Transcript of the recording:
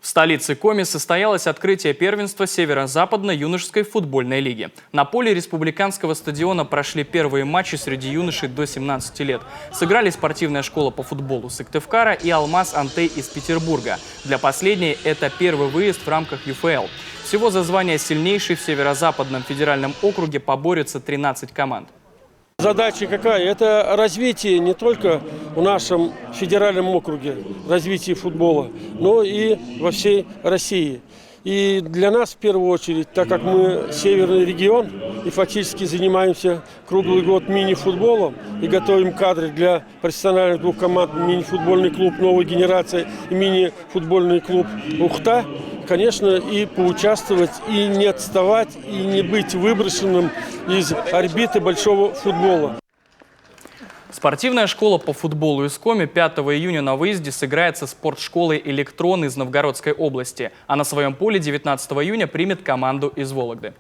В столице Коми состоялось открытие первенства Северо-Западной юношеской футбольной лиги. На поле республиканского стадиона прошли первые матчи среди юношей до 17 лет. Сыграли спортивная школа по футболу Сыктывкара и Алмаз Антей из Петербурга. Для последней это первый выезд в рамках ЮФЛ. Всего за звание сильнейшей в Северо-Западном федеральном округе поборются 13 команд. Задача какая? Это развитие не только в нашем федеральном округе, развитие футбола, но и во всей России. И для нас в первую очередь, так как мы северный регион и фактически занимаемся круглый год мини-футболом и готовим кадры для профессиональных двух команд мини-футбольный клуб «Новая генерация» и мини-футбольный клуб «Ухта», конечно, и поучаствовать, и не отставать, и не быть выброшенным из орбиты большого футбола. Спортивная школа по футболу из Коми 5 июня на выезде сыграет со спортшколой «Электрон» из Новгородской области, а на своем поле 19 июня примет команду из Вологды.